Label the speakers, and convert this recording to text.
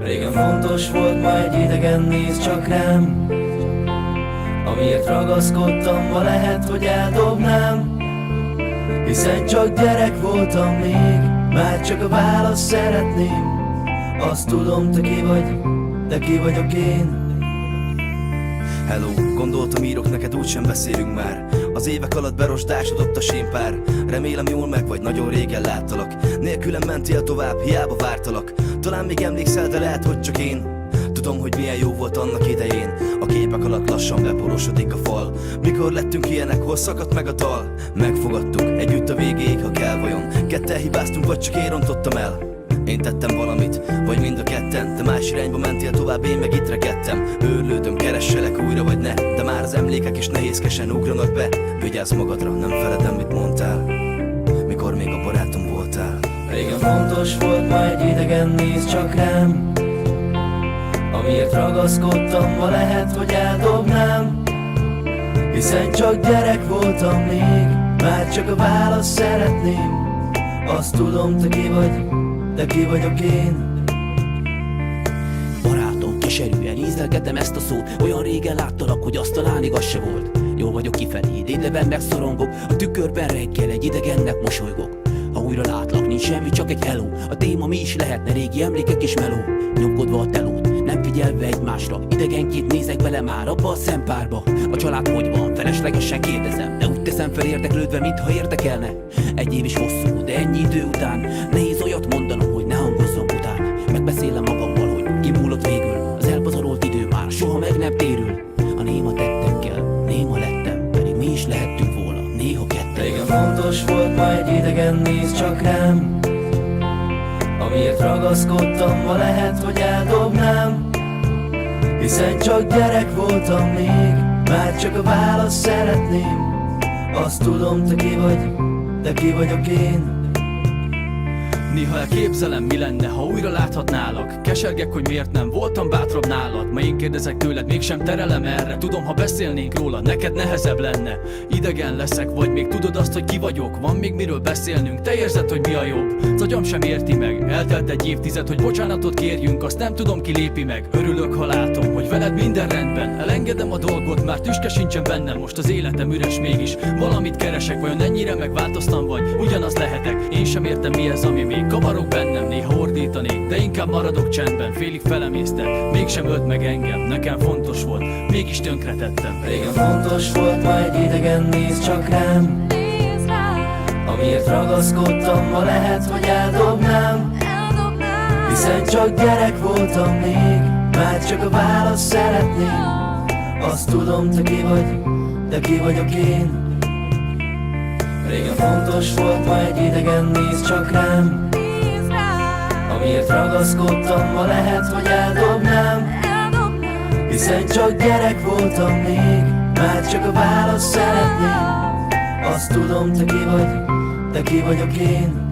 Speaker 1: Régen fontos volt, ma egy idegen néz csak rám. Amiért ragaszkodtam, ma lehet, hogy eldobnám. Hiszen csak gyerek voltam még, már csak a választ szeretném. Azt tudom, te ki vagy, de ki vagyok én.
Speaker 2: Hello, gondoltam írok neked, úgysem beszélünk már. Az évek alatt berosdásodott a sémpár. Remélem jól meg vagy, nagyon régen láttalak. Nélkülem mentél tovább, hiába vártalak. Talán még emlékszel, de lehet, hogy csak én. Tudom, hogy milyen jó volt annak idején. A képek alatt lassan beporosodik a fal. Mikor lettünk ilyenek, hol szakadt meg a dal? Megfogadtuk, együtt a végéig, ha kell vajon. Ketten hibáztunk, vagy csak én rontottam el? Én tettem valamit, vagy mind a ketten. Te más irányba mentél tovább, én meg itt rekedtem. Őrlődöm, keresselek újra vagy ne. De már az emlékek is nehézkesen ugranak be. Vigyázz magadra, nem feledem, mit mondtál, mikor még a barátom voltál.
Speaker 1: Régen fontos volt, ma egy idegen néz csak rám. Amiért ragaszkodtam, ma lehet, hogy eldobnám. Hiszen csak gyerek voltam még, már csak a választ szeretném. Azt tudom, te ki vagy, de ki vagyok én.
Speaker 3: Barátom, keserűen ízlelgetem ezt a szót. Olyan régen láttalak, hogy azt talán igaz se volt. Jól vagyok kifelé, idéneben megszorongok. A tükörben reggel egy idegennek mosolygok. Ha újra látlak, nincs semmi, csak egy hello. A téma mi is lehetne, régi emlékek és meló. Nyomkodva a telót, nem figyelve egymásra. Idegenként nézek bele már abba a szempárba. A család hogy van? Feleslegesen kérdezem, de úgy teszem fel érdeklődve, mintha érdekelne. Egy év is hosszú, de ennyi idő után nehéz olyat mondanom, hogy ne hangozzon után. Megbeszélem magammal, hogy kimúlott végül az elpazarolt idő, már soha meg nem térül. A néma tettekkel, néma lettem, pedig mi is lehettünk volna, néha ketten.
Speaker 1: Régen fontos volt, ma egy idegen néz csak rám. Amiért ragaszkodtam, ma lehet, hogy eldobnám. Hiszen csak gyerek voltam még, már csak a választ szeretném. Azt tudom, te ki vagy, de ki vagyok én.
Speaker 4: Néha elképzelem, mi lenne, ha újra láthatnálak. Kesergek, hogy miért nem voltam bátrabb nálad. Ma én kérdezek tőled, mégsem terelem erre. Tudom, ha beszélnénk róla, neked nehezebb lenne. Idegen leszek, vagy még tudod azt, hogy ki vagyok. Van még miről beszélnünk, te érzed, hogy mi a jobb. Az agyam sem érti meg, eltelt egy évtized, hogy bocsánatot kérjünk. Azt nem tudom, ki lépi meg. Örülök, ha látom, hogy veled minden rendben. Elengedem a dolgot, már tüske sincsen bennem. Most az életem üres mégis. Valamit keresek, vajon ennyire megváltoztam, vagy ugyanaz lehetek. Én sem értem, mi ez, ami még kavarok bennem, néha ordítanék, de inkább maradok csendben, félig felemésztek. Mégsem ölt meg engem, nekem fontos volt, mégis tönkretettem.
Speaker 1: Régen fontos volt, ma egy idegen néz csak rám. Amiért ragaszkodtam, ma lehet, hogy eldobnám. Hiszen csak gyerek voltam még, már csak a választ szeretném. Azt tudom, te ki vagy, de ki vagyok én. Régen fontos volt, ma egy idegen néz csak rám. Amiért ragaszkodtam, ma lehet, hogy eldobnám. Hiszen csak gyerek voltam még, már csak a választ szeretném. Azt tudom, te ki vagy, de ki vagyok én.